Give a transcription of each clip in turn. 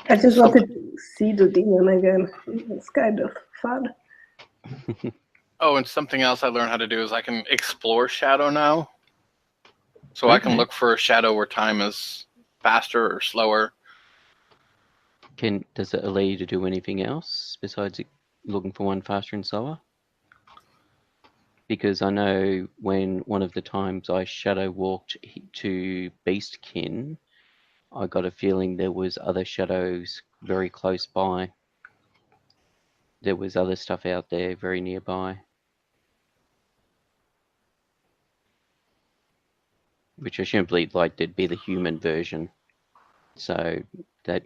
I just wanted to see the demon again. It's kind of fun. Oh, and something else I learned how to do is I can explore shadow now. So I can look for a shadow where time is faster or slower. Does it allow you to do anything else besides looking for one faster and slower? Because I know when one of the times I shadow walked to Beastkin, I got a feeling there was other shadows very close by. There was other stuff out there very nearby, which I simply like there'd be the human version. So that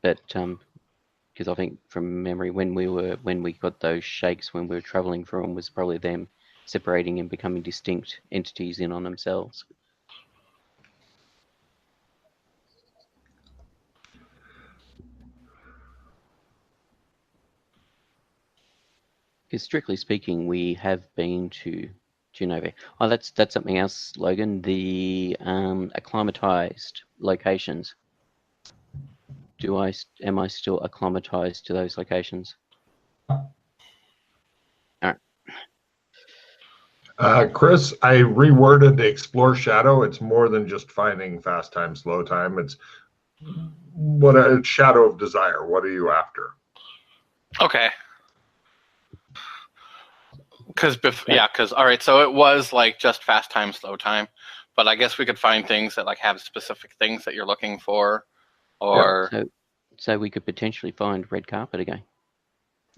because I think from memory when we got those shakes when we were traveling through them was probably them separating and becoming distinct entities in on themselves. Because strictly speaking, we have been to Genova. Oh, that's something else, Logan. The acclimatized locations. Am I still acclimatized to those locations? All right. Chris, I reworded the explore shadow. It's more than just finding fast time, slow time. It's what a shadow of desire. What are you after? Okay. Because all right, so it was like just fast time, slow time, but I guess we could find things that like have specific things that you're looking for, or so we could potentially find red carpet again.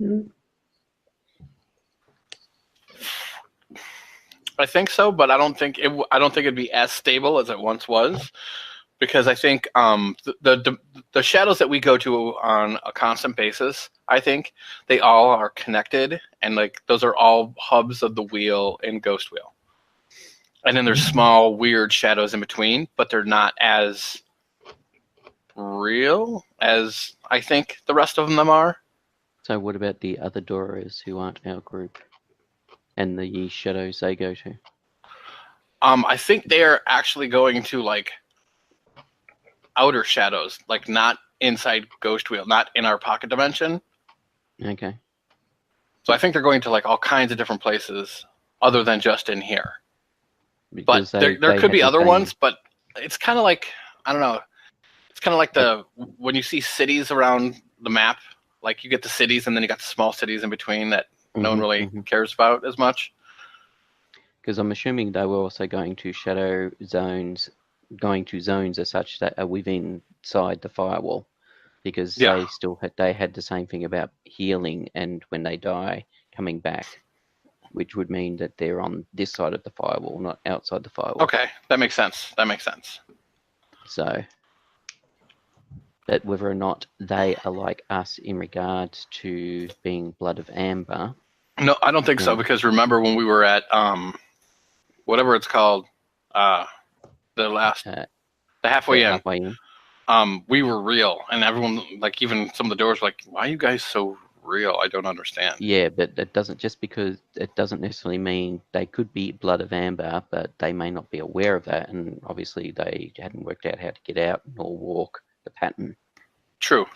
Mm. I think so, but I don't think it'd be as stable as it once was, because I think the shadows that we go to on a constant basis, I think they all are connected, and like those are all hubs of the wheel and ghost wheel. And then there's small weird shadows in between, but they're not as real as I think the rest of them are. So what about the other Doras who aren't our group and the shadows they go to? I think they're actually going to like outer shadows, like not inside Ghost Wheel, not in our pocket dimension. Okay. So I think they're going to like all kinds of different places other than just in here. Because but there could be other ones, but it's kind of like, I don't know. It's kind of like when you see cities around the map, like you get the cities and then you got the small cities in between that no one really cares about as much. Because I'm assuming they were also going to shadow zones, going to zones as such that are within inside the firewall, because they had the same thing about healing and when they die coming back, which would mean that they're on this side of the firewall, not outside the firewall. Okay, that makes sense. So, but whether or not they are like us in regards to being blood of amber. No, I don't think so, because remember when we were at whatever it's called, the halfway in. We were real, and everyone, like even some of the doors, were like, why are you guys so real? I don't understand. Yeah, but it doesn't necessarily mean they could be blood of amber, but they may not be aware of that, and obviously they hadn't worked out how to get out nor walk the pattern. True.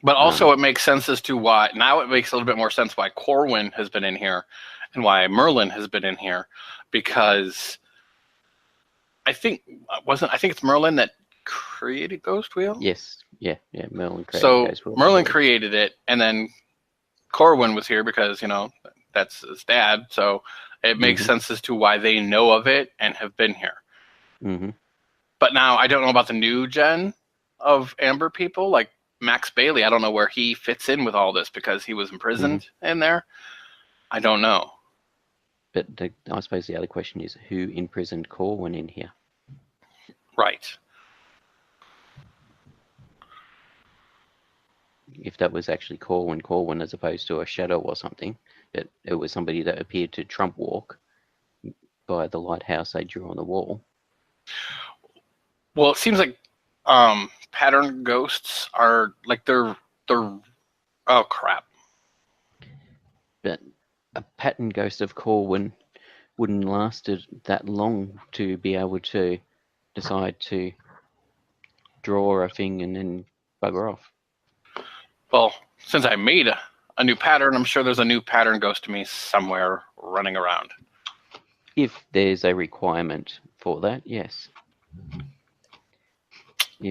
But also it makes sense as to why, now it makes a little bit more sense why Corwin has been in here and why Merlin has been in here, because I think it's Merlin that created Ghost Wheel? Yes. Yeah, Merlin created Ghost Wheel. So Merlin created it, and then Corwin was here because, that's his dad, so it makes sense as to why they know of it and have been here. Mm-hmm. But now I don't know about the new gen of Amber people, like Max Bailey. I don't know where he fits in with all this because he was imprisoned in there. I don't know. But I suppose the other question is, who imprisoned Corwin in here? Right. If that was actually Corwin as opposed to a shadow or something, it was somebody that appeared to Trump walk by the lighthouse they drew on the wall. Well, it seems like pattern ghosts are like they're oh crap. But a pattern ghost of Corwin wouldn't lasted that long to be able to decide to draw a thing and then bugger off. Well, since I made a new pattern, I'm sure there's a new pattern ghost to me somewhere running around. If there's a requirement for that, yes.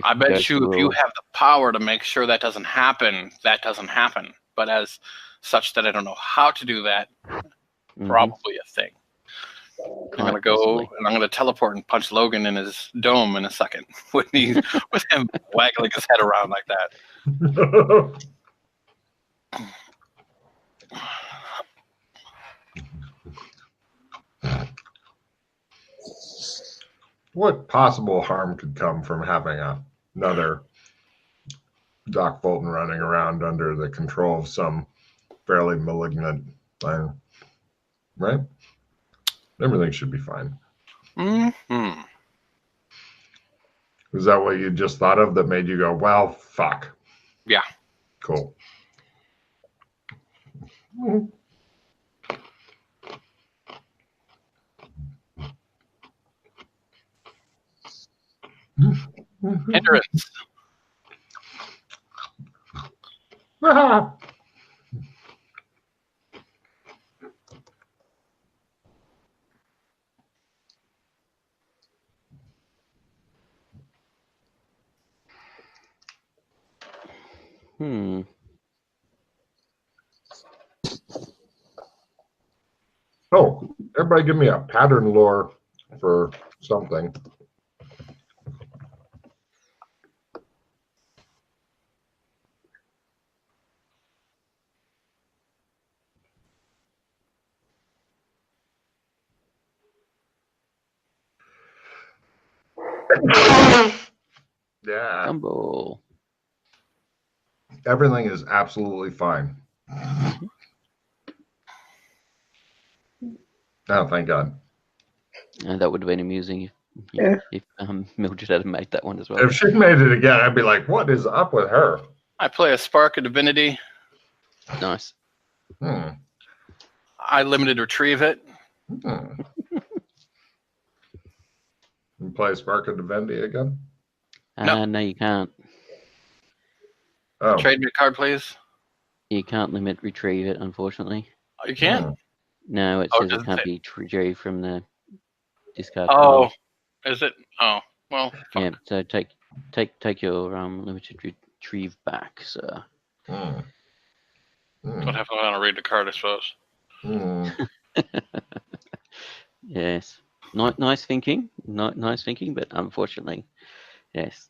I bet Ghost you if you rule- have the power to make sure that doesn't happen, that doesn't happen. But as such that I don't know how to do that, probably a thing. I'm Quite gonna go possibly. and I'm gonna teleport and punch Logan in his dome in a second with him waggling his head around like that. What possible harm could come from having another Doc Fulton running around under the control of some fairly malignant thing? Right? Everything should be fine. Mm-hmm. Is that what you just thought of that made you go, well, fuck? Yeah. Cool. Hindrance. Oh, everybody give me a pattern lore for something. Yeah. Gumball. Everything is absolutely fine. Oh, thank God. That would have been amusing Yeah. if Mildred had made that one as well. If she made it again, I'd be like, what is up with her? I play a Spark of Divinity. Nice. I limited retrieve it. You play Spark of Divinity again? No, you can't. Oh. Trade me a card, please. You can't limit retrieve it, unfortunately. Oh, you can. No, it Oh, says it doesn't can't say. be retrieved from the discard Oh, pile. is it? Oh, well. Fuck. Yeah, so take your limited retrieve back, sir. What happens when I don't read the card, I suppose. Yes. Nice thinking. Nice thinking, but unfortunately, yes.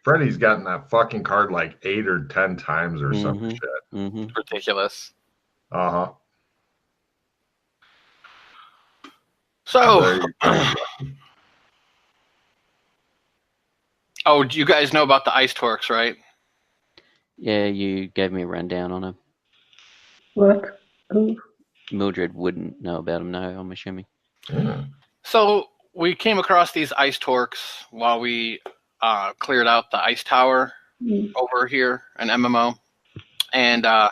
Freddie's gotten that fucking card like 8 or 10 times or some shit. It's ridiculous. Uh-huh. So, oh, do you guys know about the ice torques, right? Yeah, you gave me a rundown on them. What? Who? Mildred wouldn't know about them, no, I'm assuming. So we came across these ice torques while we cleared out the ice tower over here in MMO. And I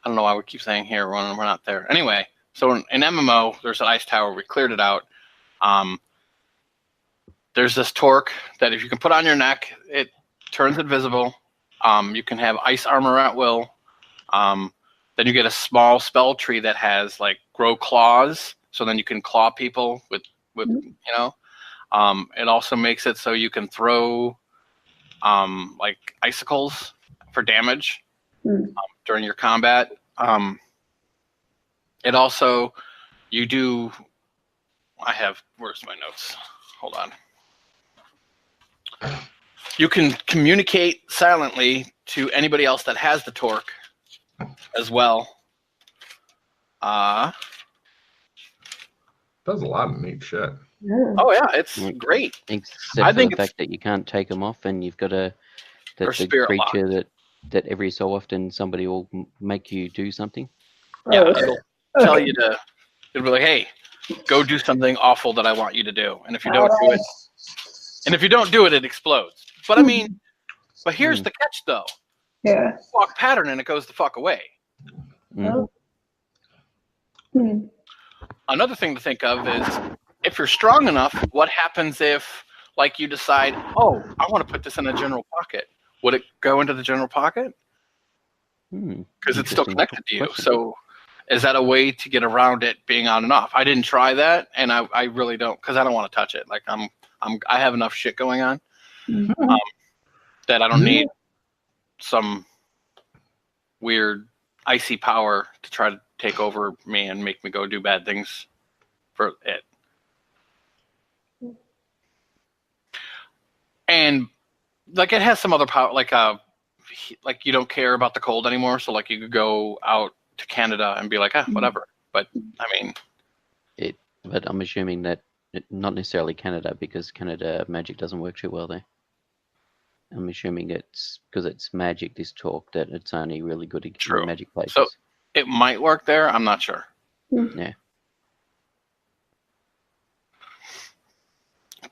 don't know why we keep saying here when we're not there. Anyway, so in MMO, there's an ice tower. We cleared it out. There's this torque that if you can put on your neck, it turns invisible. You can have ice armor at will. Then you get a small spell tree that has like grow claws. So then you can claw people with you know. It also makes it so you can throw like icicles for damage during your combat. It also, where's my notes? Hold on. You can communicate silently to anybody else that has the torque as well. Does a lot of neat shit. Yeah. Oh yeah, it's great. Except I for think the fact that you can't take them off, and you've got Or the spirit creature that every so often somebody will make you do something. Yeah, Oh, okay. it'll tell you to. It'll be like, hey, go do something awful that I want you to do, and if you don't do it, it explodes. But I mean, but here's the catch, though. Yeah. Walk pattern, and it goes the fuck away. Oh. Another thing to think of is if you're strong enough, what happens if like you decide, oh, I want to put this in a general pocket. Would it go into the general pocket? Because it's still connected to you. Question. So is that a way to get around it being on and off? I didn't try that, and I really don't, because I don't want to touch it. Like I have enough shit going on that I don't need some weird icy power to try to take over me and make me go do bad things for it. And like it has some other power, like you don't care about the cold anymore, so like you could go out to Canada and be like, whatever. But I mean, but I'm assuming that not necessarily Canada, because Canada magic doesn't work too well there. I'm assuming it's because it's magic, this talk, that it's only really good in magic places. So it might work there. I'm not sure. Yeah.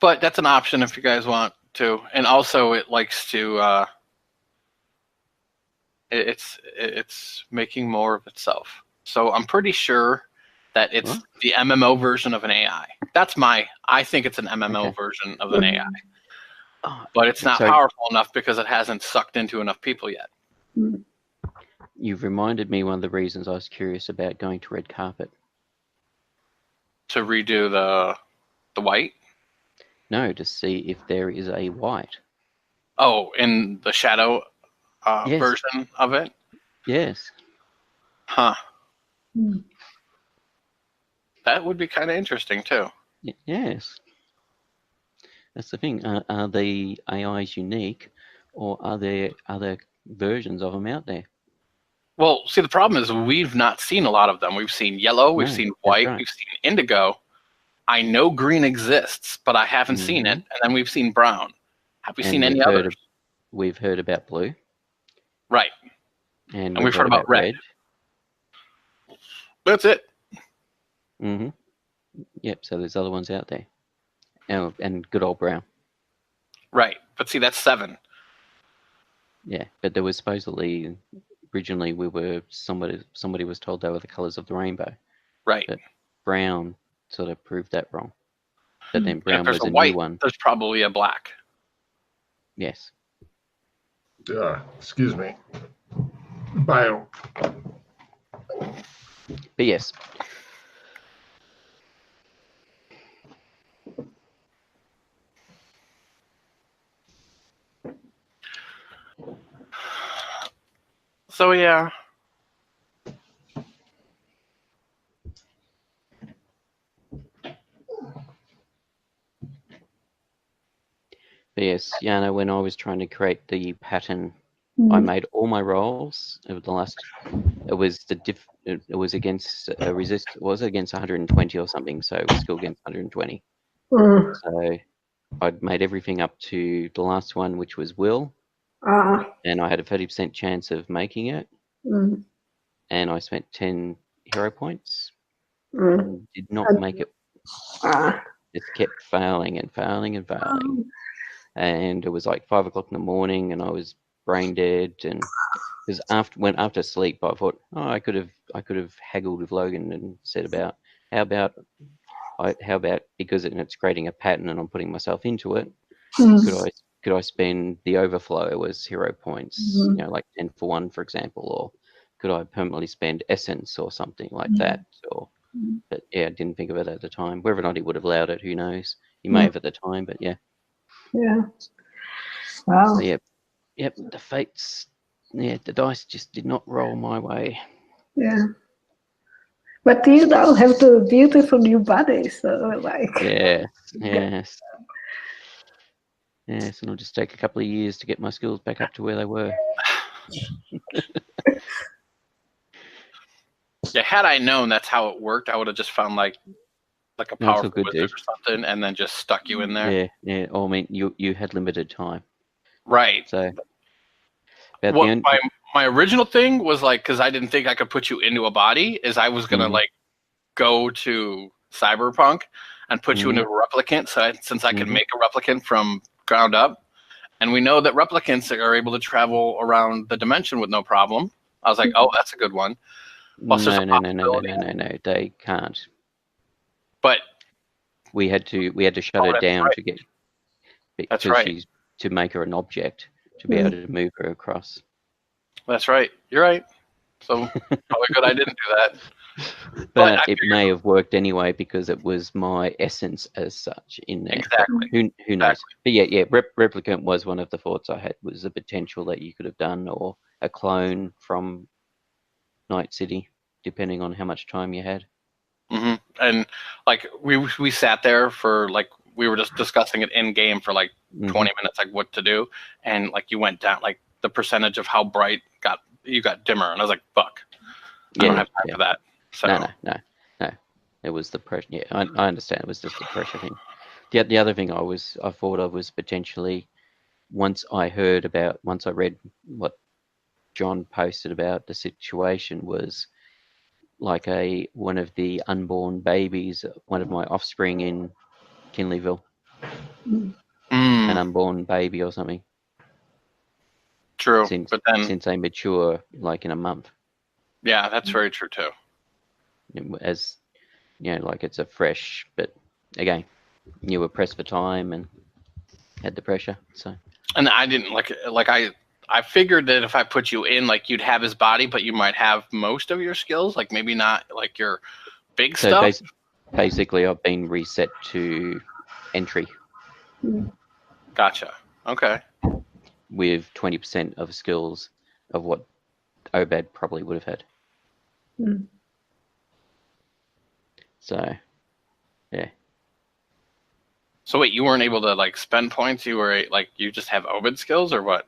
But that's an option if you guys want to. And also it likes to it's making more of itself. So I'm pretty sure that it's the MMO version of an AI. I think it's an MMO version of an AI. But it's not powerful enough because it hasn't sucked into enough people yet. You've reminded me one of the reasons I was curious about going to Red Carpet. To redo the white? No, to see if there is a white. Oh, in the shadow version of it? Yes. Huh. That would be kind of interesting, too. Yes. That's the thing. Are the AIs unique, or are there other versions of them out there? Well, see, the problem is we've not seen a lot of them. We've seen yellow, we've seen white, we've seen indigo. I know green exists, but I haven't seen it. And then we've seen brown. Have we seen any others? We've heard about blue. Right. And we've heard about red. That's it. Yep, so there's other ones out there. Oh, and good old brown. Right, but see, that's 7. Yeah, but there was supposedly, originally somebody was told they were the colours of the rainbow. Right. But brown sort of proved that wrong. But then brown was a white, new one. There's probably a black. Yes. Excuse me. Bio. But yes. So yeah. But yes, Yana, when I was trying to create the pattern, I made all my rolls. It was against a resist. It was against 120 or something, so it was still against 120. So I'd made everything up to the last one, which was will, and I had a 30% chance of making it. And I spent 10 hero points. And did not make it. It kept failing and failing and failing. And it was like 5 o'clock in the morning, and I was brain dead. And because after sleep, I thought, I could have haggled with Logan and said how about because it's creating a pattern and I'm putting myself into it. Could I spend the overflow as hero points, like 10 for 1, for example, or could I permanently spend essence or something like that? But yeah, I didn't think of it at the time. Whether or not he would have allowed it, who knows? He may have at the time, but yeah. Yeah. Wow. So, yep. The fates, the dice just did not roll my way. Yeah. But you now have the beautiful new body, so like. Yes. Yes, and it'll just take a couple of years to get my skills back up to where they were. Yeah, had I known that's how it worked, I would have just found like a powerful wizard or something, and then just stuck you in there. Yeah. Oh, I mean, you had limited time, right? So, my original thing was like, because I didn't think I could put you into a body, is I was gonna like go to Cyberpunk and put you into a replicant. So since I could make a replicant from ground up, and we know that replicants are able to travel around the dimension with no problem. I was like, oh, that's a good one. No, they can't. But we had to shut it down to get. That's because right. she's to make her an object to be able to move her across. That's right. You're right. So probably good I didn't do that. But I it figured, may have worked anyway because it was my essence as such in there. exactly. Who knows? But yeah, replicant was one of the thoughts I had, was the potential that you could have done, or a clone from Night City, depending on how much time you had. And like we sat there for like, we were just discussing it in game for like 20 minutes, like what to do, and like you went down, like the percentage of how bright you got dimmer, and I was like, fuck, I don't have time for that. So No. It was the pressure. Yeah, I understand. It was just the pressure thing. The other thing I thought of was potentially, once I read what John posted about the situation, was like one of the unborn babies, one of my offspring in Kinleyville, an unborn baby or something. True, Since but then they mature like in a month. Yeah, that's very true too. As like it's a fresh, but again, you were pressed for time and had the pressure. So. And I didn't I figured that if I put you in, like you'd have his body, but you might have most of your skills, like maybe not like your big stuff. Basically, I've been reset to entry. Gotcha. Okay. With 20% of skills of what Obed probably would have had. So, yeah. So wait, you weren't able to like spend points? You were like, you just have Obed skills or what?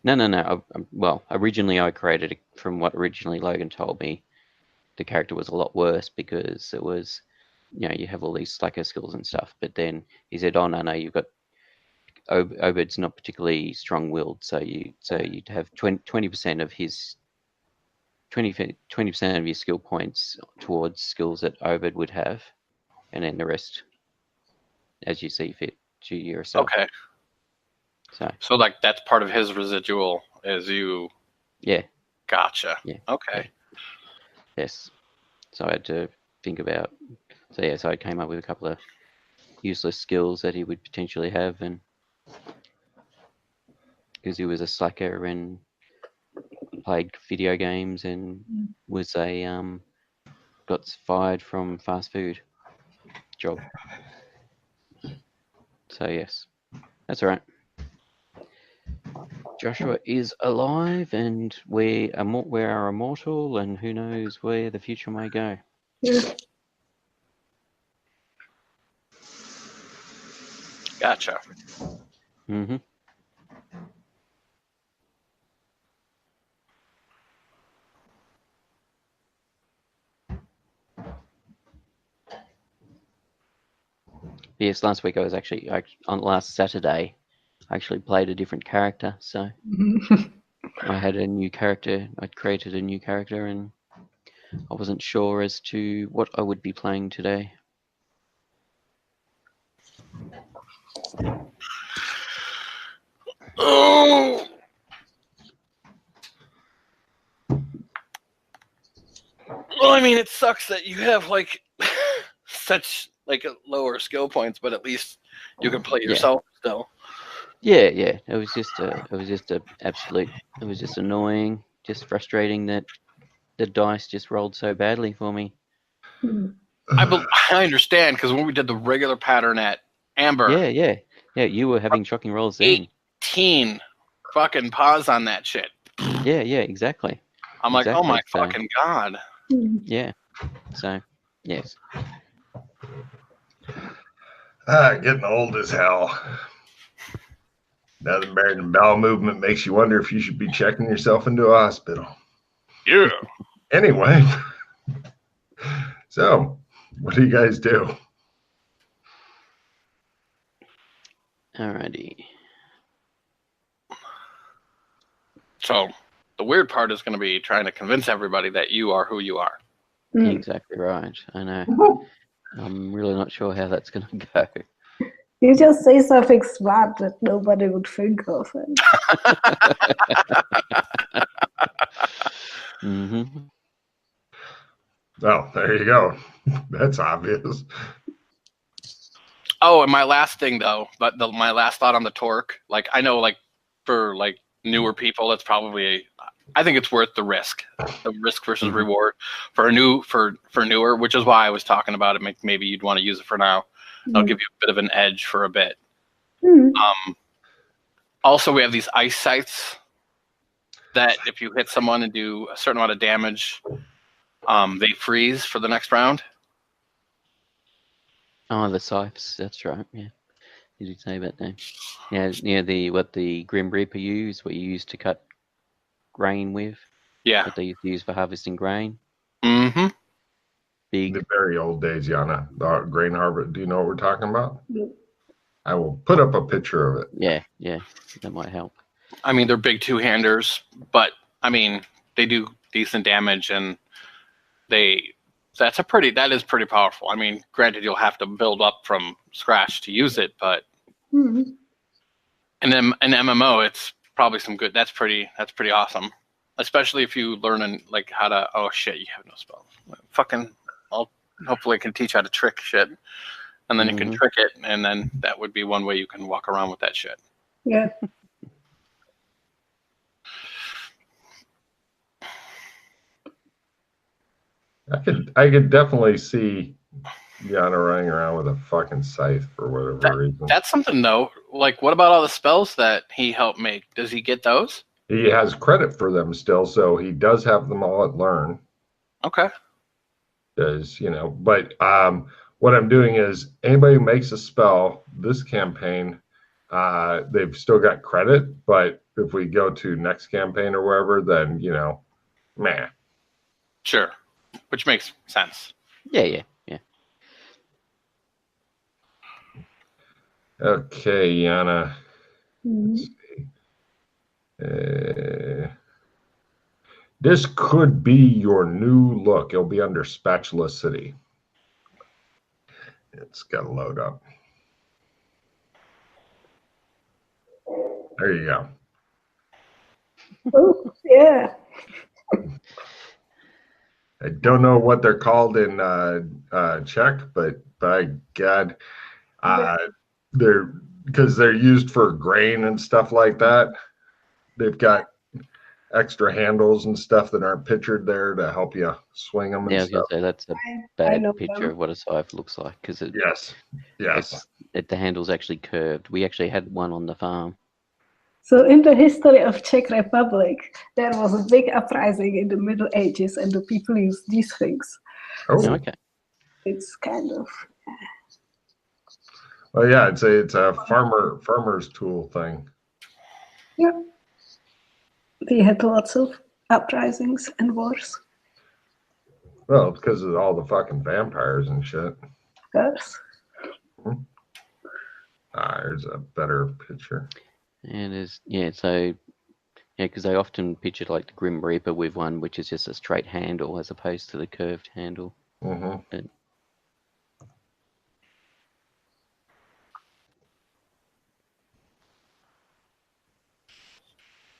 No. Well, originally I created, from what originally Logan told me, the character was a lot worse because it was, you have all these slacker skills and stuff. But then he said, "Oh no, you've got Obed's not particularly strong-willed, so you'd have 20% of his 20% of your skill points towards skills that Obed would have, and then the rest as you see fit to yourself." Okay. So like that's part of his residual as you. Yeah. Gotcha. Yeah. Okay. Yeah. Yes. So I had to think about. So I came up with a couple of useless skills that he would potentially have, and because he was a slacker and played video games and was got fired from fast food job. So yes, that's all right. Joshua is alive, and we are immortal, and who knows where the future may go. Yeah. Gotcha. Mm-hmm. Yes, last week I was actually on last Saturday. I actually played a different character, so I had a new character. I'd created a new character, and I wasn't sure as to what I would be playing today. Oh. Well, I mean, it sucks that you have like such like lower skill points, but at least you can play yourself still. Yeah. It was just annoying, just frustrating that the dice just rolled so badly for me. I understand, because when we did the regular pattern at Amber, Yeah, you were having shocking rolls then. 18 fucking pause on that shit. Yeah, exactly. I'm like, oh my fucking god. Yeah. So, yes. Getting old as hell. Now the American bowel movement makes you wonder if you should be checking yourself into a hospital. Yeah. Anyway, so what do you guys do? Alrighty. So the weird part is going to be trying to convince everybody that you are who you are. Exactly right. I know. I'm really not sure how that's going to go. You just say something smart that nobody would think of. Well, there you go. That's obvious. Oh, and my last thing though, but my last thought on the torque, like I know, like for like newer people, it's probably I think it's worth the risk versus reward for a for newer, which is why I was talking about it. Maybe you'd want to use it for now. It'll give you a bit of an edge for a bit. Also, we have these ice sights that if you hit someone and do a certain amount of damage, they freeze for the next round. Oh, the scythes. That's right. Yeah. Did you say about that? Yeah. What the Grim Reaper use, what you use to cut grain with. Yeah. What they used to use for harvesting grain. Mm-hmm. The very old days, Yana. Grain harvest. Do you know what we're talking about? Yeah. I will put up a picture of it. Yeah. That might help. I mean, they're big two-handers, but I mean, they do decent damage, and that is pretty powerful. I mean, granted, you'll have to build up from scratch to use it, but and then an MMO, it's probably some good. That's pretty awesome, especially if you learn like how to. Oh shit, you have no spells. Hopefully, I can teach how to trick shit, and then you can trick it, and then that would be one way you can walk around with that shit. Yeah. I could definitely see Yana running around with a fucking scythe for whatever reason. That's something though. Like, what about all the spells that he helped make? Does he get those? He has credit for them still, so he does have them all at learn. Okay. But what I'm doing is anybody who makes a spell this campaign, they've still got credit, but if we go to next campaign or wherever, then meh. Sure. Which makes sense. Yeah. Okay, Yana. Let's see. This could be your new look. It'll be under Spatula City. It's got to load up. There you go. Oh, yeah. I don't know what they're called in Czech, but by God, they're used for grain and stuff like that. They've got extra handles and stuff that aren't pictured there to help you swing them. Yeah, I and was going stuff. to say that's a bad picture of what a scythe looks like because Yes. The handle's actually curved. We actually had one on the farm. So in the history of Czech Republic, there was a big uprising in the Middle Ages, and the people used these things. Oh, okay. It's kind of. Well, yeah, it's a farmer's tool thing. Yeah. They had lots of uprisings and wars. Well, it's because of all the fucking vampires and shit. Of course. There's a better picture. And because they often pictured like the Grim Reaper with one which is just a straight handle as opposed to the curved handle. Mm-hmm.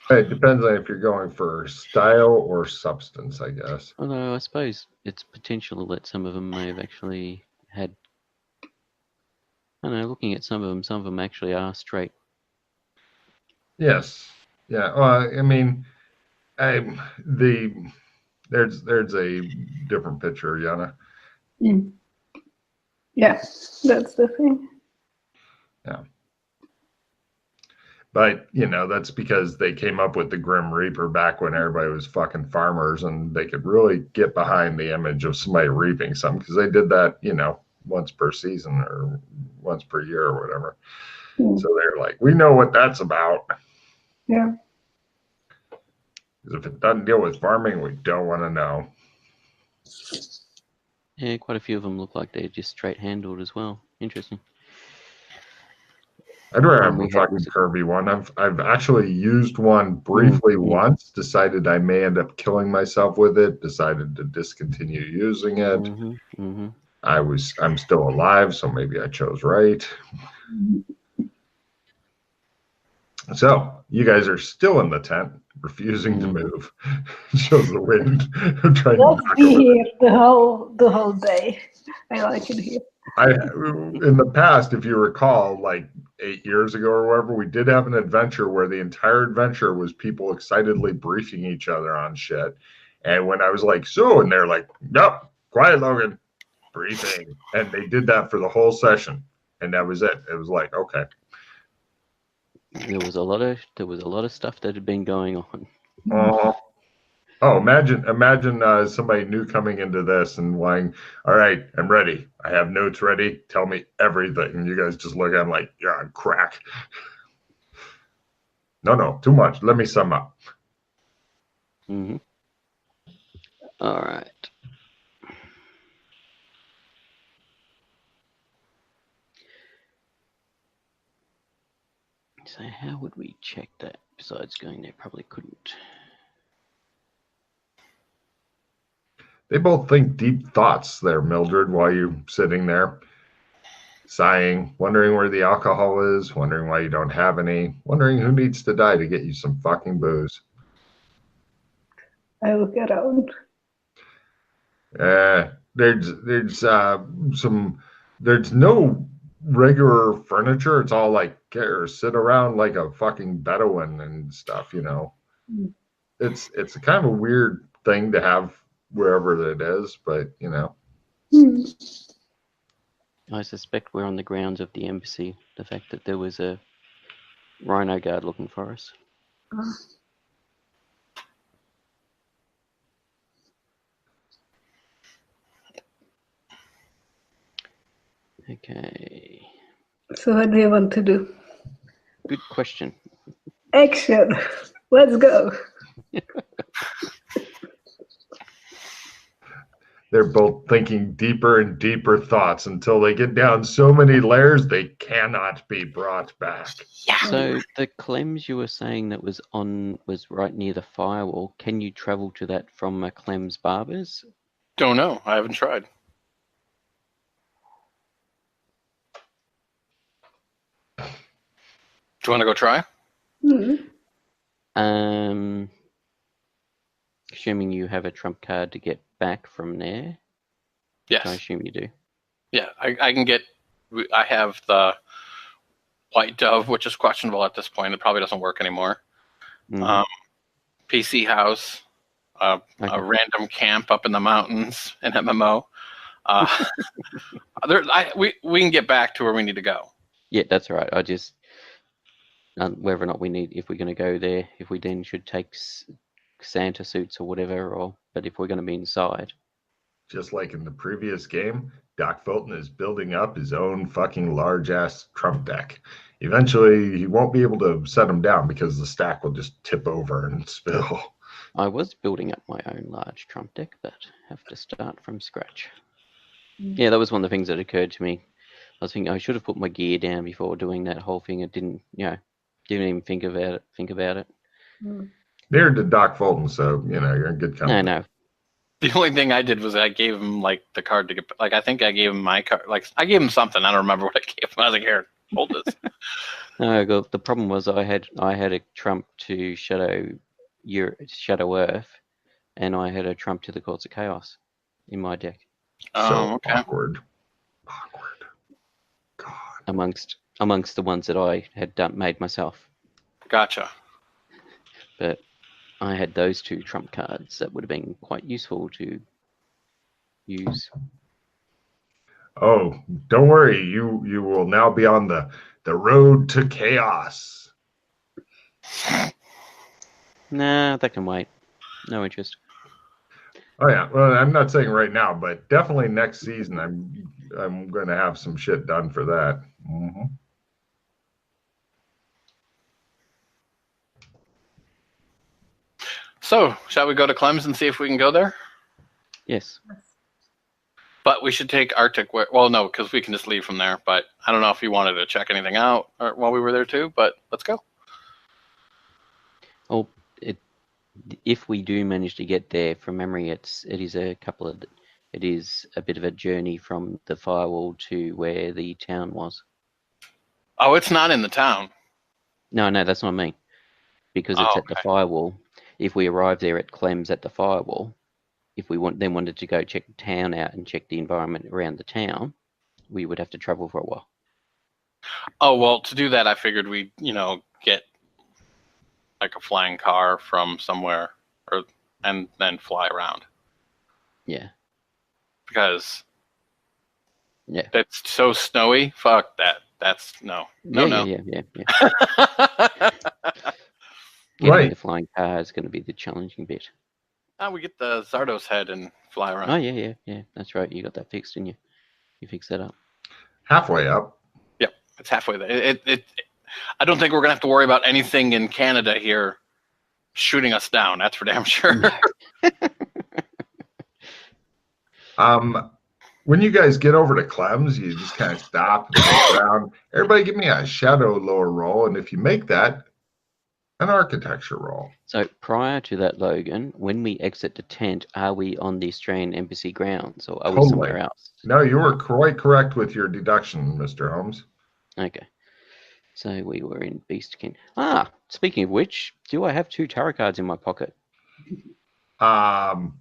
It depends on if you're going for style or substance, I guess. Although I suppose it's potential that some of them may have actually had. I don't know. Looking at some of them actually are straight. Yes. Yeah. Well, I mean, there's a different picture, Yana. Yeah, that's the thing. Yeah. But, that's because they came up with the Grim Reaper back when everybody was fucking farmers and they could really get behind the image of somebody reaping something because they did that, once per season or once per year or whatever. So they're like, we know what that's about. Yeah. Because if it doesn't deal with farming, we don't want to know. Yeah, quite a few of them look like they're just straight handled as well. Interesting. I'd rather have a fucking curvy one. I've actually used one briefly once, decided I may end up killing myself with it, decided to discontinue using it. I'm still alive, so maybe I chose right. So you guys are still in the tent, refusing to move. Shows the wind. Let's be here the whole day. I like it here. In the past, if you recall, like 8 years ago or whatever, we did have an adventure where the entire adventure was people excitedly briefing each other on shit. And when I was like, so, and they're like, yep, quiet, Logan, briefing. And they did that for the whole session. And that was it. It was like, okay. There was a lot of stuff that had been going on. Oh, imagine somebody new coming into this and lying, all right, I'm ready. I have notes ready. Tell me everything. And you guys just look at him like, you're on crack. No, too much. Let me sum up. Mm-hmm. All right. So how would we check that besides going there? Probably couldn't. They both think deep thoughts there, Mildred, while you're sitting there, sighing, wondering where the alcohol is, wondering why you don't have any, wondering who needs to die to get you some fucking booze. I look around. There's no regular furniture. It's all like sit around like a fucking Bedouin and stuff, you know. It's a kind of a weird thing to have wherever it is, but you know. I suspect we're on the grounds of the embassy. The fact that there was a rhino guard looking for us. Okay. So what do you want to do? Good question. Action. Let's go. They're both thinking deeper and deeper thoughts until they get down so many layers they cannot be brought back. So the Clems you were saying that was right near the firewall. Can you travel to that from a Clems Barbers? Don't know. I haven't tried. Do you want to go try? Assuming you have a trump card to get back from there. Yes. I assume you do. Yeah, I can get. I have the White Dove, which is questionable at this point. It probably doesn't work anymore. PC House, a random camp up in the mountains, an MMO. We can get back to where we need to go. Yeah, that's all right. I just whether or not if we're going to go there, if we then should take Santa suits or whatever, but if we're going to be inside. Just like in the previous game, Doc Fulton is building up his own fucking large-ass trump deck. Eventually, he won't be able to set them down because the stack will just tip over and spill. I was building up my own large trump deck, but have to start from scratch. Yeah, that was one of the things that occurred to me. I was thinking I should have put my gear down before doing that whole thing. It didn't even think about it. Near to Doc Fulton, so you're in good company. No. The only thing I did was I gave him like the card to get. Like I think I gave him my card. Like I gave him something. I don't remember what I gave him. I was like, "Here, hold this." No, the problem was I had a trump to Shadow Earth, and I had a trump to the Courts of Chaos in my deck. So okay. Awkward. God. Amongst the ones that I had made myself. Gotcha. But I had those two trump cards that would have been quite useful to use. Oh, don't worry. You will now be on the road to chaos. Nah, that can wait. No interest. Oh yeah. Well, I'm not saying right now, but definitely next season I'm going to have some shit done for that. Mm-hmm. So, shall we go to Clem's and see if we can go there? Yes. But we should take Arctic. Well, no, because we can just leave from there. But I don't know if you wanted to check anything out while we were there too. But let's go. Oh, if we do manage to get there, from memory, it is a bit of a journey from the firewall to where the town was. Oh, it's not in the town. No, that's what I mean. Because it's at the firewall. If we arrive there at Clem's at the firewall, if we wanted to go check the town out and check the environment around the town, we would have to travel for a while. Oh, well, to do that, I figured we'd, get like a flying car from somewhere and then fly around. Yeah. Because Yeah. it's so snowy. Fuck that. That's no. Yeah. Getting Right. the flying car is going to be the challenging bit. Now we get the Zardos head and fly around. Oh, yeah. That's right. You got that fixed, didn't you? You fixed that up. Halfway up. Yep, it's halfway there. I don't think we're gonna have to worry about anything in Canada here shooting us down. That's for damn sure. When you guys get over to Clem's, you just kind of stop and look around. Everybody give me a shadow lower roll, and if you make that, an architecture roll. So prior to that, Logan, when we exit the tent, are we on the Australian Embassy grounds or are we somewhere else? No, you were quite correct with your deduction, Mr. Holmes. Okay. So we were in Beastkin. Speaking of which, do I have 2 tarot cards in my pocket? No.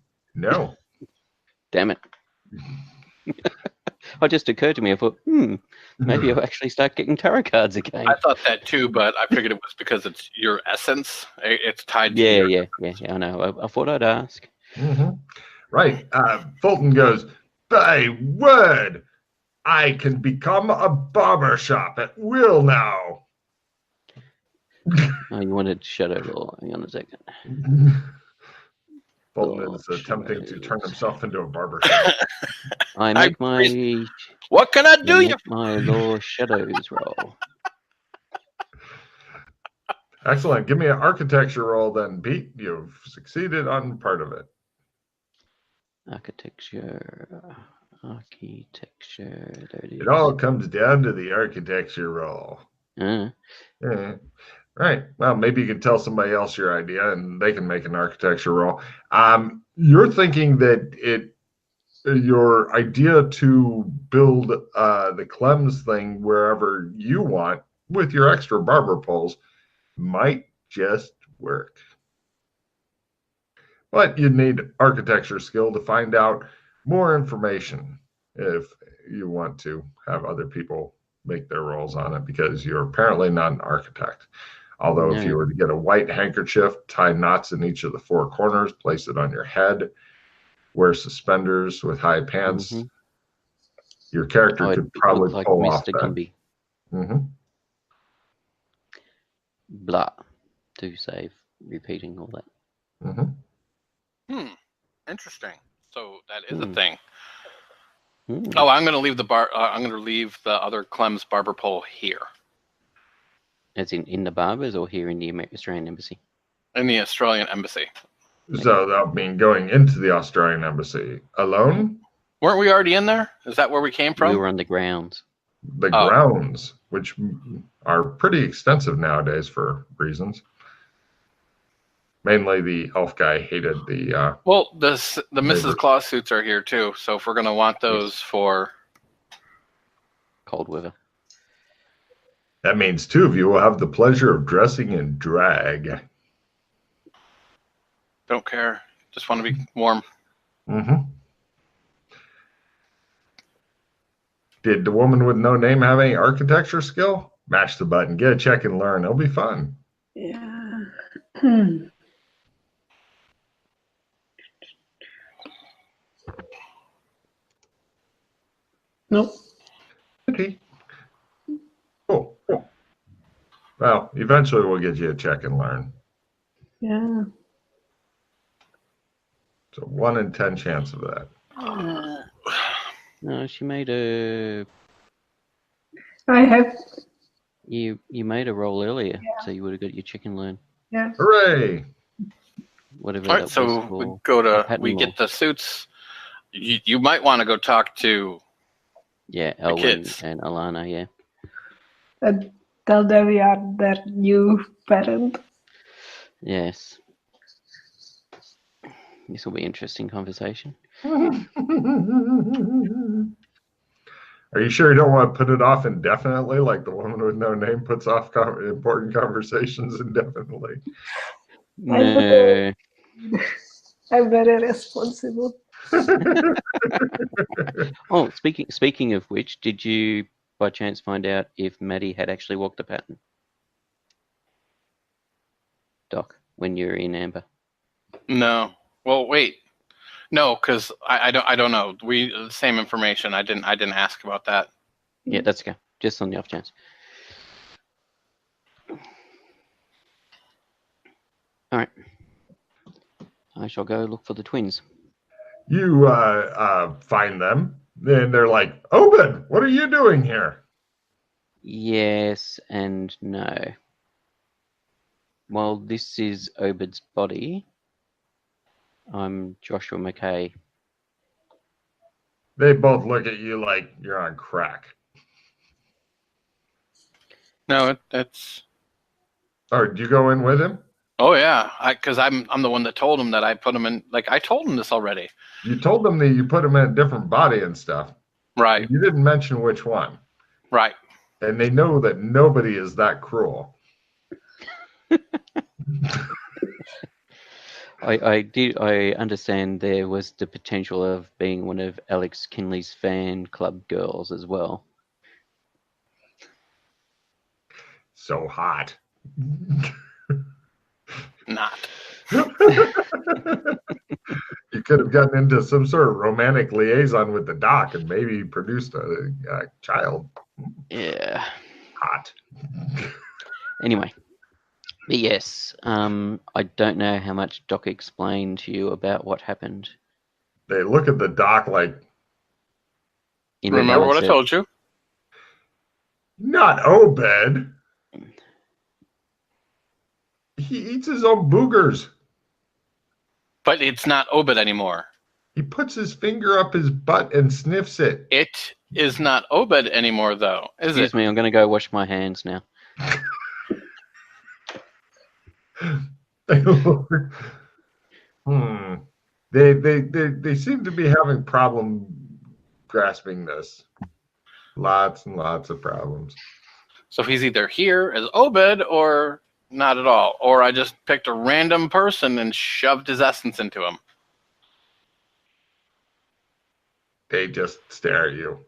Damn it. It just occurred to me, I thought, maybe I'll actually start getting tarot cards again. I thought that too, but I figured it was because it's your essence. It's tied to Yeah, I know. I thought I'd ask. Mm-hmm. Right. Fulton goes, by word, I can become a barber shop at will now. Oh, you wanted shadow law. Hang on a second. Fulton is attempting to turn himself into a barber shop. I make my... What can I do? You my law shadows roll. Excellent. Give me an architecture roll then, Pete. You've succeeded on part of it. Architecture. There it is. It all comes down to the architecture roll. Yeah. Right. Well, maybe you can tell somebody else your idea and they can make an architecture roll. You're thinking that your idea to build the Clems thing wherever you want with your extra barber poles might just work. But you need architecture skill to find out more information if you want to have other people make their rolls on it, because you're apparently not an architect. Although if you were to get a white handkerchief, tie knots in each of the 4 corners, place it on your head, wear suspenders with high pants, your character could probably like pull Mr. off that. Gimby. Mm-hmm. Blah. To save repeating all that. Mm-hmm. Interesting. So that is a thing. Mm. Oh, I'm going to leave I'm going to leave the other Clem's barber pole here. As in the barbers or here in the Australian Embassy? In the Australian Embassy. So that would mean going into the Australian Embassy alone? Weren't we already in there? Is that where we came from? We were on the grounds. The grounds, which are pretty extensive nowadays for reasons. Mainly the elf guy hated the... Well, the Mrs. Claus suits are here too, so if we're going to want those for... Cold weather. That means 2 of you will have the pleasure of dressing in drag. Don't care. Just want to be warm. Mm-hmm. Did the woman with no name have any architecture skill? Mash the button, get a check and learn. It'll be fun. Yeah. Nope. Okay. Cool. Well, eventually we'll get you a check and learn. Yeah. So 1 in 10 chance of that. No, she made a... I have. You made a roll earlier, so you would have got your chicken learn. Yeah. Hooray! Whatever. All right, so we get the suits. You might want to go talk to... Yeah, Elwin and Alana, yeah. And tell them we are their new parent. Yes. This will be an interesting conversation. Are you sure you don't want to put it off indefinitely, like the woman with no name puts off important conversations indefinitely? No. I'm very responsible. Oh, speaking of which, did you by chance find out if Maddie had actually walked the pattern? Doc, when you're in Amber. No. Well, wait. No, because I don't know. We same information. I didn't ask about that. Yeah, that's okay. Just on the off chance. All right. I shall go look for the twins. You find them, and they're like, Obed, what are you doing here? Yes and no. While this is Obed's body, I'm Joshua McKay. They both look at you like you're on crack. No, it's. Or do you go in with him? Oh yeah, because I'm the one that told him that I put him in. Like I told him this already. You told them that you put him in a different body and stuff. Right. You didn't mention which one. Right. And they know that nobody is that cruel. I understand there was the potential of being one of Alex Kinley's fan club girls as well. So hot. Not. You could have gotten into some sort of romantic liaison with the doc and maybe produced a child. Yeah. Hot. Anyway, but yes, I don't know how much Doc explained to you about what happened. They look at the doc like, Remember what I told you? not Obed. He eats his own boogers. But it's not Obed anymore. He puts his finger up his butt and sniffs it. It is not Obed anymore, though, is Excuse it? me, I'm going to go wash my hands now. They seem to be having problem grasping this. Lots and lots of problems. So he's either here as Obed or not at all. Or I just picked a random person and shoved his essence into him. They just stare at you.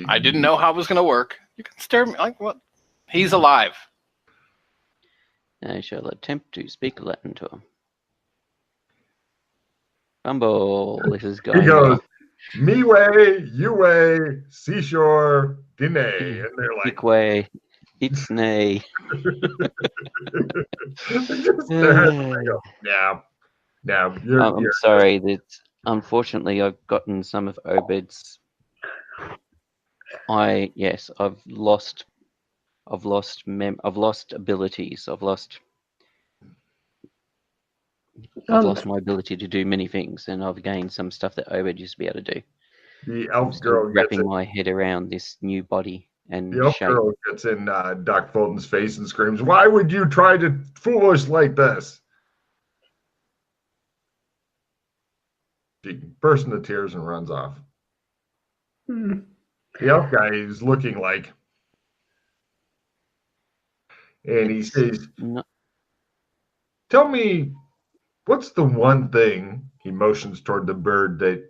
I didn't know how it was going to work. You can stare at me like, what? He's alive. I shall attempt to speak Latin to him. Bumble, this is going He goes, well. me way, you way, seashore, dine. And they're like, Ikwe, it's nay. just stare at me and go, yeah, I'm sorry that unfortunately I've gotten some of Obed's. I've lost abilities. I've lost my ability to do many things, and I've gained some stuff that Obed used to be able to do. The I'm elf still girl wrapping my head around this new body and The elf shape. girl gets in Doc Fulton's face and screams, "Why would you try to fool us like this?" She bursts into tears and runs off. Hmm. The elf guy is looking like, and he says, "Tell me, what's the one thing," he motions toward the bird, "that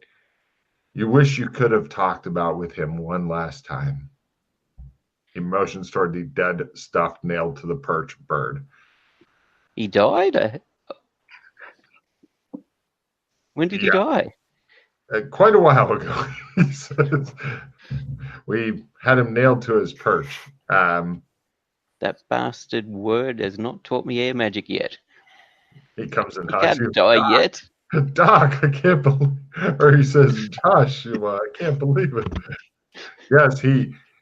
you wish you could have talked about with him one last time?" He motions toward the dead, stuffed, nailed to the perch bird. He died? When did he die? Quite a while ago, he says. We had him nailed to his perch. That bastard word has not taught me air magic yet. He comes and He hugs can't you. die yet. Doc, I can't believe, or he says, Josh, I can't believe it. Yes,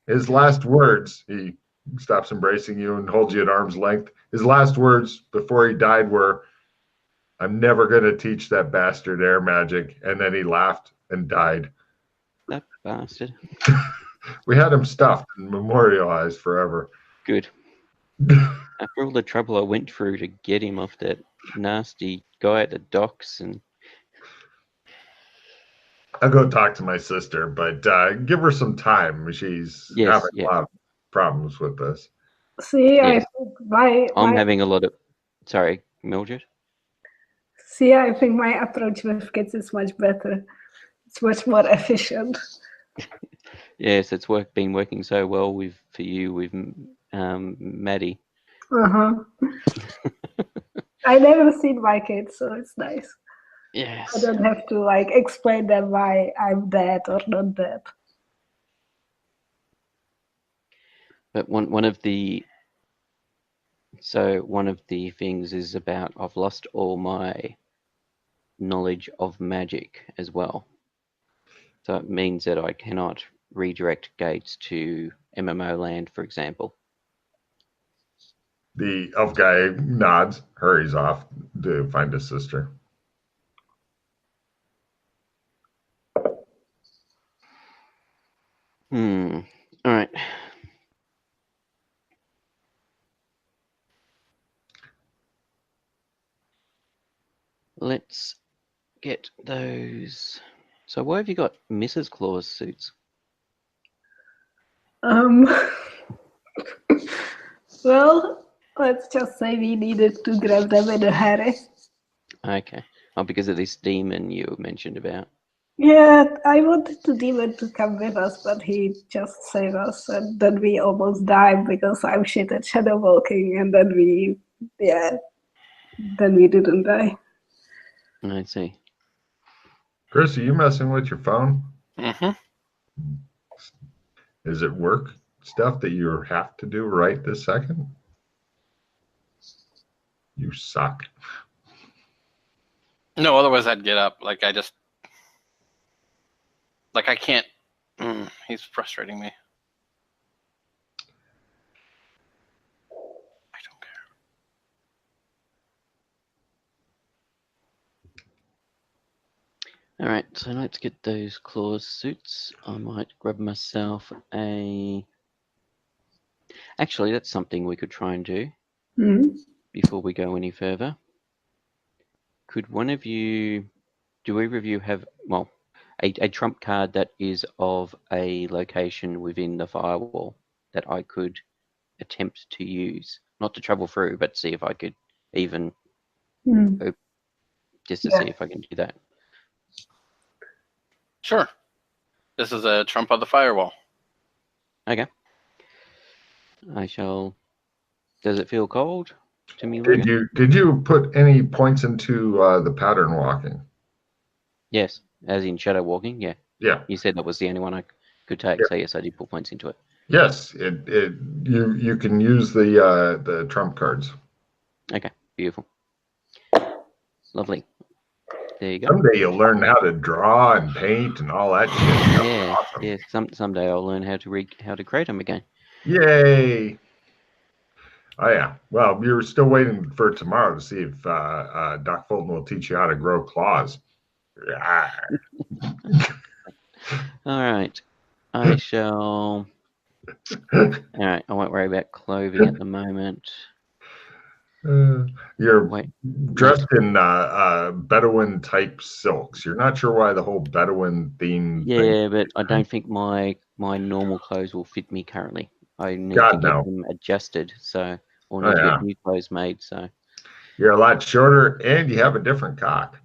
his last words, he stops embracing you and holds you at arm's length. His last words before he died were, "I'm never going to teach that bastard air magic." And then he laughed and died. That bastard. We had him stuffed and memorialized forever. Good. After all the trouble I went through to get him off that nasty guy at the docks, and I'll go talk to my sister, but give her some time. She's having a lot of problems with this. See, Yes. I'm having a lot of. Sorry, Mildred. See, I think my approach with kids is much better. It's much more efficient. Yes, it's been working so well for you with Maddie. Uh-huh. I never seen my kids, so it's nice. Yes. I don't have to like explain them why I'm dead or not dead. But one of the things is about I've lost all my knowledge of magic as well. So it means that I cannot redirect gates to MMO land, for example. The elf guy nods, hurries off to find his sister. All right. Let's get those. So why have you got Mrs. Claus suits? Well, let's just say we needed to grab them in a hurry. Okay. Oh, because of this demon you mentioned about. Yeah, I wanted the demon to come with us, but he just saved us, and then we almost died because I'm shit at shadow walking, and then we didn't die. I see. Chris, are you messing with your phone? Mm-hmm. Is it work stuff that you have to do right this second? You suck. No, otherwise I'd get up. Like I can't. He's frustrating me. I don't care. All right, so let's get those claws suits. I might grab myself a... Actually, that's something we could try and do before we go any further. Could one of you... Do either of you have, well, a trump card that is of a location within the firewall that I could attempt to use? Not to travel through, but see if I could even... Just to see if I can do that. Sure. This is a trump of the firewall. Okay. I shall... Does it feel cold to me? Did you put any points into the pattern walking? Yes, as in shadow walking. Yeah. Yeah. You said that was the only one I could take, so yes, I did put points into it. Yes, you can use the trump cards. Okay, beautiful, lovely. There you go. Someday you'll learn how to draw and paint and all that shit. Yeah, Awesome. yeah. Someday I'll learn how to create them again. Yay! Oh yeah. Well, you're still waiting for tomorrow to see if Doc Fulton will teach you how to grow claws. Yeah. All right, I shall. All right, I won't worry about clothing at the moment. You're dressed in Bedouin type silks. You're not sure why the whole Bedouin theme. Yeah, but I don't think my normal clothes will fit me currently. I need to get them adjusted, so or need to get new clothes made. So you're a lot shorter, and you have a different cock.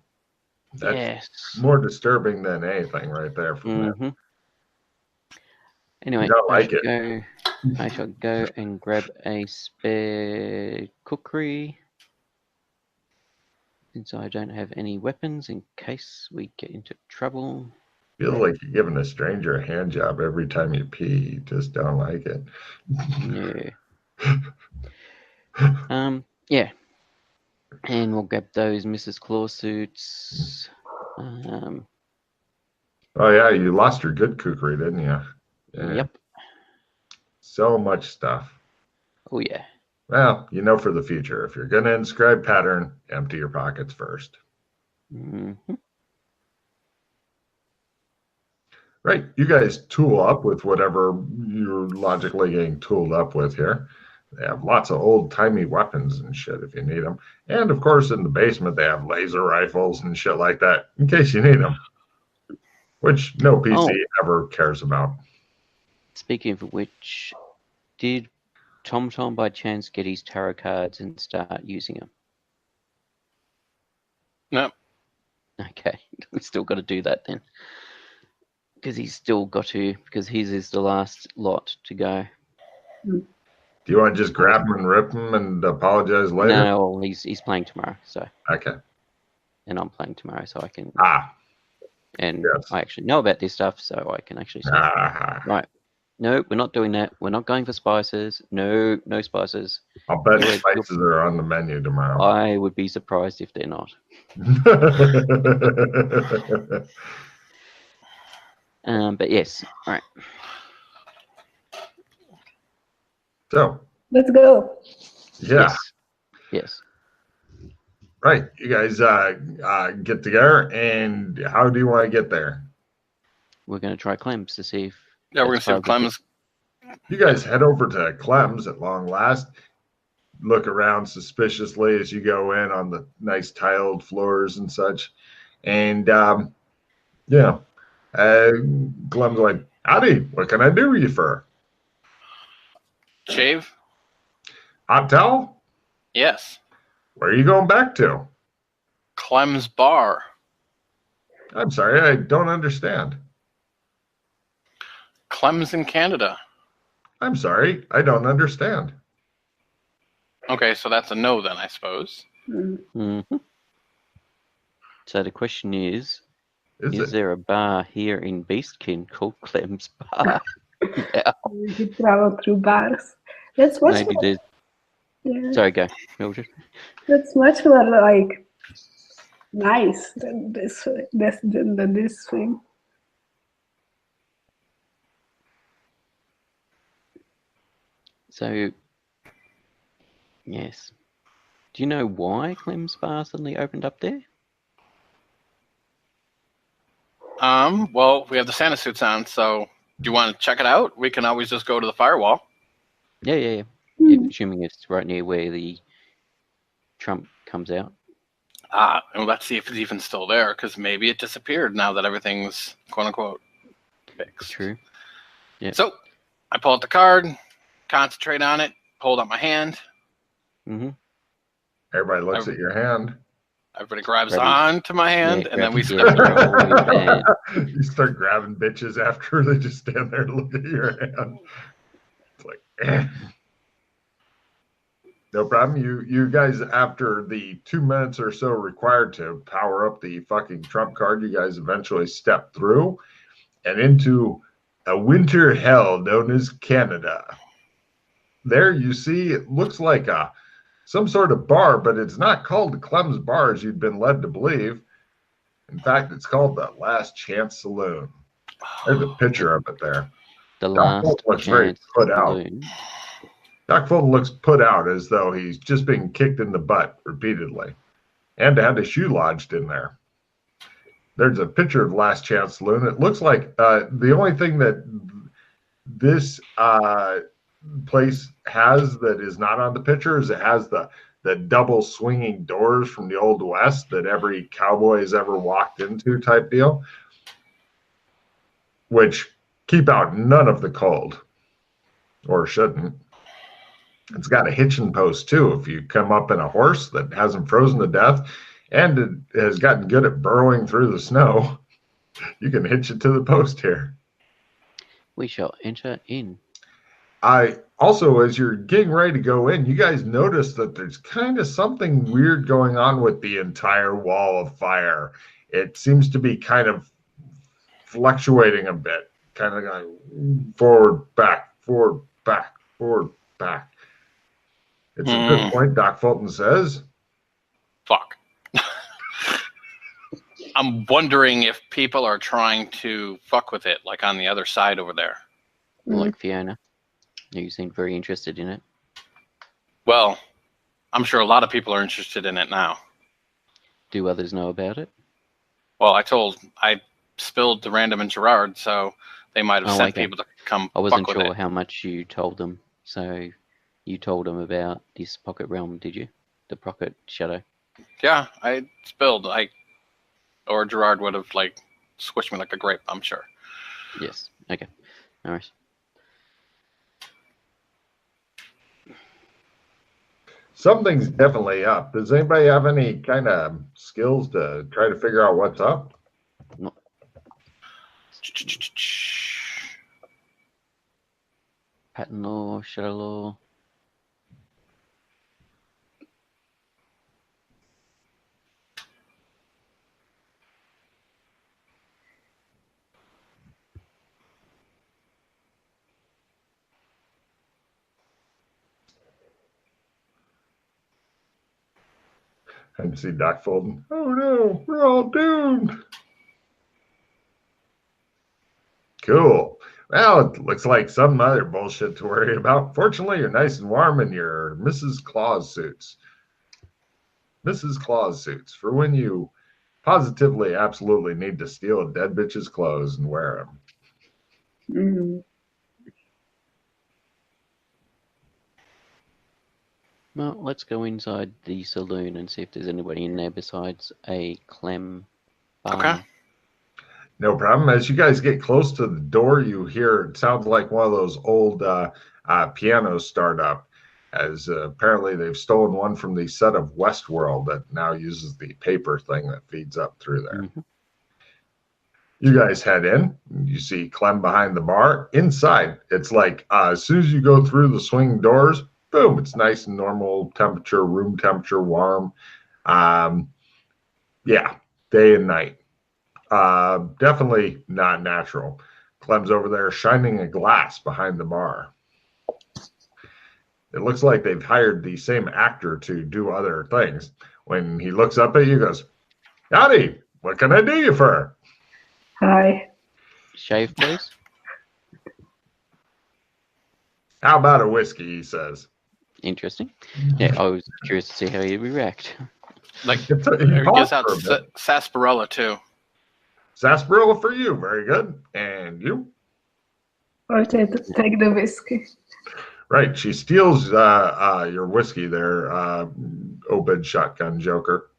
That's more disturbing than anything, right there. From that. Anyway, I shall go and grab a spare kukri, since I don't have any weapons in case we get into trouble. Feels like you're giving a stranger a hand job every time you pee. You just don't like it. Yeah. Yeah. And we'll grab those Mrs. Claw suits. Oh yeah, you lost your good kukri, didn't you? Yeah. Yep. So much stuff. Oh yeah. Well, you know, for the future, if you're going to inscribe pattern, empty your pockets first. Right. You guys tool up with whatever you're logically getting tooled up with here. They have lots of old-timey weapons and shit if you need them. And, of course, in the basement, they have laser rifles and shit like that in case you need them, which no PC ever cares about. Speaking of which, did Tom by chance get his tarot cards and start using them? No. Okay, we still got to do that then. because he's still got to, because his is the last lot to go. Do you want to just grab him and rip him and apologize later? No, he's playing tomorrow, so. Okay. And I'm playing tomorrow, so I can. And yes. I actually know about this stuff, so I can actually say, right, no, we're not doing that. We're not going for spices. No spices. I'll bet spices are on the menu tomorrow. I would be surprised if they're not. But yes, all right. So let's go. Yeah. Yes. Right. You guys get together, and how do you want to get there? We're going to try Clem's to see if... Yeah, we're going to see if Clem's... You guys head over to Clem's at long last. Look around suspiciously as you go in on the nice tiled floors and such. And, Clem's like, howdy, what can I do you for? Shave? Hot towel? Yes. Where are you going back to? Clem's Bar. I'm sorry, I don't understand. Clem's in Canada. I'm sorry, I don't understand. Okay, so that's a no then, I suppose. Mm-hmm. So the question is there a bar here in Beastkin called Clem's Bar? Yeah. We could travel through bars. That's much Maybe more... there's... Yeah. Sorry, go, Mildred. That's much more like nice than this thing. So, yes. Do you know why Clem's Bar suddenly opened up there? Well, we have the Santa suits on, so do you want to check it out? We can always just go to the firewall. Yeah. Assuming it's right near where the Trump comes out. Well, let's see if it's even still there, because maybe it disappeared now that everything's quote-unquote fixed. True. Yeah. So, I pull out the card, concentrate on it, hold up my hand. Mm-hmm. Everybody looks at your hand. Everybody grabs on to my hand, and then we start. You start grabbing bitches after they just stand there and look at your hand. It's like, No problem. You guys, after the 2 minutes or so required to power up the fucking Trump card, you guys eventually step through and into a winter hell known as Canada. There you see, it looks like some sort of bar, but it's not called Clem's Bar as you'd been led to believe. In fact, it's called the Last Chance Saloon. There's a picture of it there. The Last Chance Saloon. Doc Fulton looks put out, as though he's just being kicked in the butt repeatedly and had a shoe lodged in there. There's a picture of Last Chance Saloon. It looks like the only thing that this place has that is not on the picture is it has the double swinging doors from the Old West that every cowboy has ever walked into type deal, which keep out none of the cold, or shouldn't. It's got a hitching post too. If you come up in a horse that hasn't frozen to death and it has gotten good at burrowing through the snow, you can hitch it to the post here. We shall enter in. I also, as you're getting ready to go in, you guys notice that there's kind of something weird going on with the entire wall of fire. It seems to be kind of fluctuating a bit, kind of going forward, back, forward, back, forward, back. It's at this point, Doc Fulton says, fuck. I'm wondering if people are trying to fuck with it, like on the other side over there. Like Fiona. You seemed very interested in it. Well, I'm sure a lot of people are interested in it now. Do others know about it? Well, I spilled the random in Gerard, so they might have sent people to come. I wasn't sure how much you told them. So you told them about this pocket realm, did you? The pocket shadow. Yeah, I spilled. Or Gerard would have squished me like a grape, I'm sure. Yes. Okay. All right. Something's definitely up. Does anybody have any kind of skills to try to figure out what's up? No. No, Shadow. I can see Doc Fulton. Oh no, we're all doomed. Cool. Well, it looks like some other bullshit to worry about. Fortunately, you're nice and warm in your Mrs. Claus suits. Mrs. Claus suits for when you positively, absolutely need to steal a dead bitch's clothes and wear them. Mm. Well, let's go inside the saloon and see if there's anybody in there besides a Clem barman. Okay. No problem. As you guys get close to the door, you hear it sounds like one of those old pianos start up. As apparently they've stolen one from the set of Westworld that now uses the paper thing that feeds up through there. Mm-hmm. You guys head in. You see Clem behind the bar. Inside, it's like as soon as you go through the swing doors, boom, it's nice and normal temperature, room temperature, warm. Yeah, day and night. Definitely not natural. Clem's over there shining a glass behind the bar. It looks like they've hired the same actor to do other things. When he looks up at you, he goes, "Howdy, what can I do you for?" Hi. Shave, please. "How about a whiskey?" he says. Interesting. Yeah, I was curious to see how he would react. Like, He he paused gives out for a bit. sarsaparilla too. Sarsaparilla for you. Very good. And you? I'll take the whiskey. Right. She steals your whiskey there, Obed Shotgun Joker.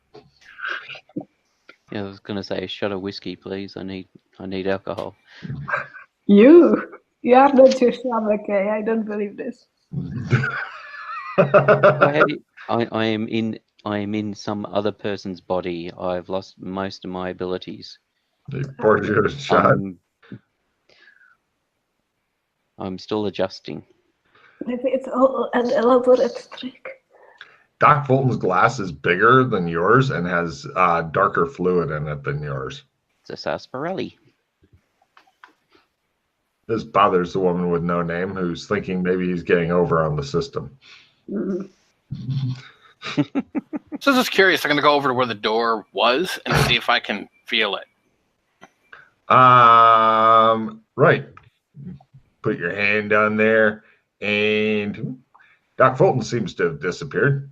Yeah, I was going to say, a shot of whiskey, please. I need alcohol. You are not your son, okay? I don't believe this. I am in some other person's body. I've lost most of my abilities. He pours you a shot. I'm still adjusting. Maybe it's all an elaborate trick. Doc Fulton's glass is bigger than yours and has darker fluid in it than yours. It's a sarsaparilla. This bothers the woman with no name who's thinking maybe he's getting over on the system. Mm. So I'm just curious. I'm going to go over to where the door was and see if I can feel it. Right. Put your hand on there, and Doc Fulton seems to have disappeared.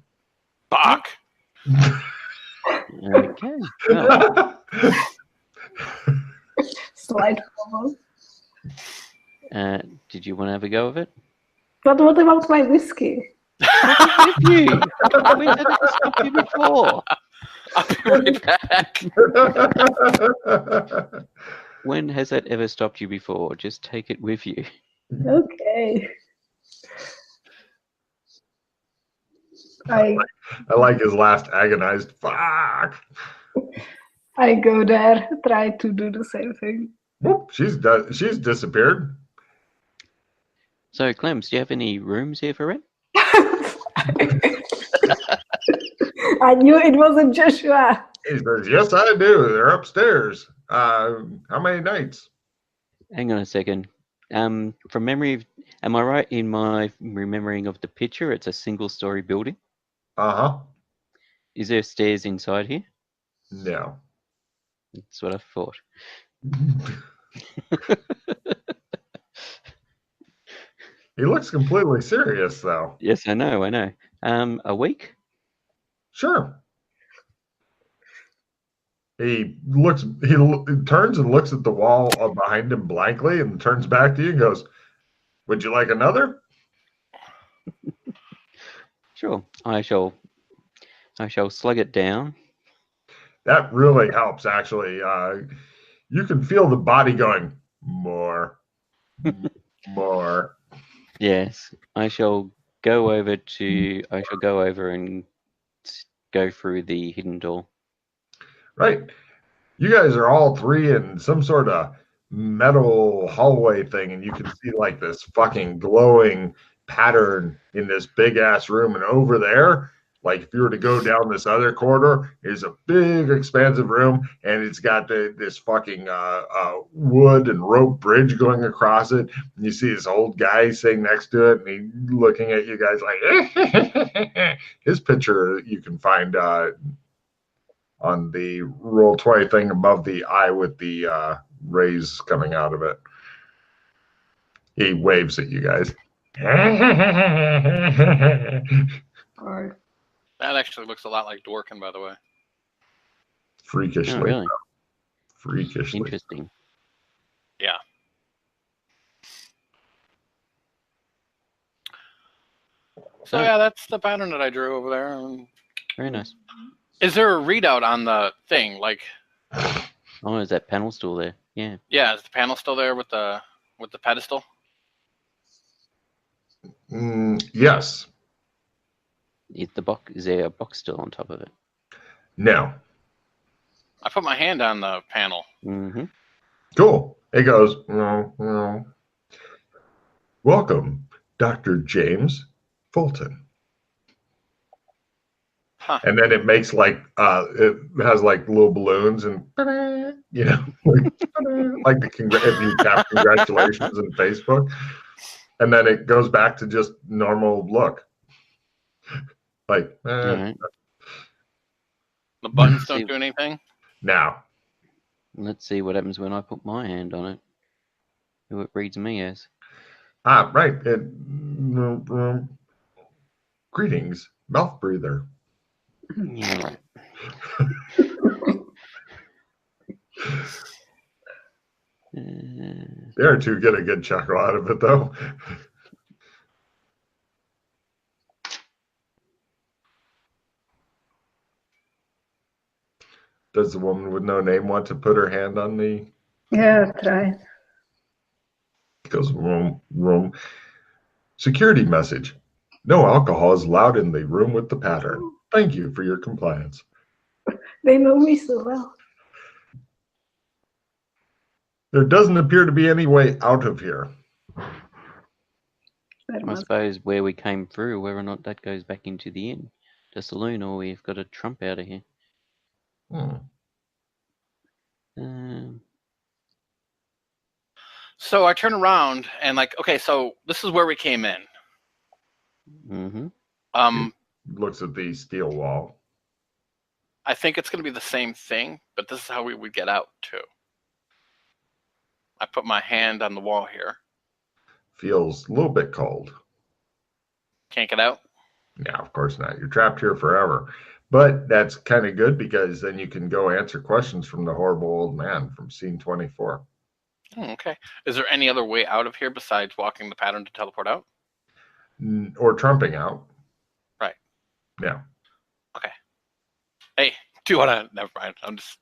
Bach. Okay. Well, Slide forward. did you want to have a go of it? But what about my whiskey? With you. When did it stop you before? I'll be right back. When has that ever stopped you before? Just take it with you. Okay. I like his last agonized fuck. I go there, try to do the same thing. Whoop, she's disappeared. So, Clems, do you have any rooms here for rent? I knew it wasn't Joshua. He says, "Yes, I do. They're upstairs. How many nights?" Hang on a second. From memory, am I right in my remembering of the picture? It's a single-story building. Uh-huh. Is there stairs inside here? No. That's what I thought. He looks completely serious, though. Yes, I know. A week? Sure. He turns and looks at the wall behind him blankly and turns back to you and goes, "Would you like another?" Sure. I shall slug it down. That really helps, actually. You can feel the body going, more, more. Yes. I shall go over and go through the hidden door. Right. You guys are all three in some sort of metal hallway thing, and you can see like this fucking glowing pattern in this big ass room. And over there, like if you were to go down this other corridor, is a big expansive room, and it's got this fucking wood and rope bridge going across it. And you see this old guy sitting next to it, and he's looking at you guys like his picture you can find on the Roll20 thing above the eye with the rays coming out of it. He waves at you guys. Or That actually looks a lot like Dworkin, by the way. Freakishly. Oh, really? Freakishly. Interesting. Yeah. So yeah, that's the pattern that I drew over there. Very nice. Is there a readout on the thing? Like, oh, is that panel still there? Yeah. Yeah, is the panel still there with the pedestal? Yes. Is there a box still on top of it? No. I put my hand on the panel. Mm-hmm. Cool. It goes, no. Welcome, Dr. James Fulton. Huh. And then it makes like, it has like little balloons and, you know, like if you tap congratulations in Facebook. And then it goes back to just normal look. Like, Right. The buttons don't do anything? Now. Let's see what happens when I put my hand on it. Who it reads me as. Right. Greetings, mouth breather. Yeah, right. There two get a good chuckle out of it, though. Does the woman with no name want to put her hand on the... yeah, try. It goes, room. Security message. No alcohol is allowed in the room with the pattern. Thank you for your compliance. They know me so well. There doesn't appear to be any way out of here. I suppose where we came through, whether or not that goes back into the inn, the saloon, or we've got to trump out of here. So I turn around and like, okay, so this is where we came in. Mm-hmm. Looks at the steel wall. I think it's going to be the same thing, but this is how we would get out too. I put my hand on the wall here. Feels a little bit cold. Can't get out? Yeah, of course not. You're trapped here forever. But that's kind of good because then you can go answer questions from the horrible old man from scene 24. Okay. Is there any other way out of here besides walking the pattern to teleport out? Or trumping out. Right. Yeah. Okay. Hey, do you want to... Never mind. I'm just...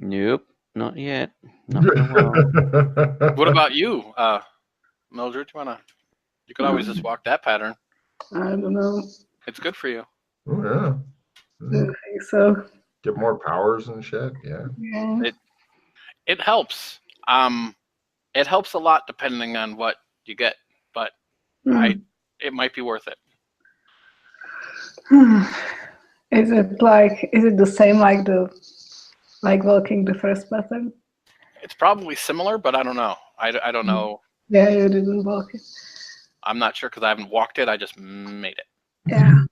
Nope, not yet. Not for a while. What about you, Mildred? You could always just walk that pattern. I don't know. It's good for you. Oh, yeah. I don't think so. Get more powers and shit. Yeah. Yeah. It helps. It helps a lot depending on what you get, but it might be worth it. Is it the same like walking the first pattern? It's probably similar, but I don't know. I don't know. Yeah, you didn't walk it. I'm not sure because I haven't walked it. I just made it. Yeah.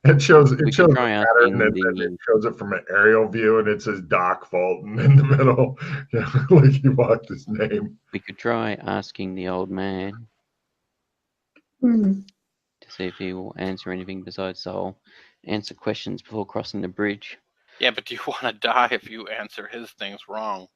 It shows the try pattern, and it shows it from an aerial view, and it says Doc Fulton in the middle. Yeah, like he walked his name. We could try asking the old man Hmm. to see if he will answer anything besides the whole answer questions before crossing the bridge. Yeah, but do you want to die if you answer his things wrong?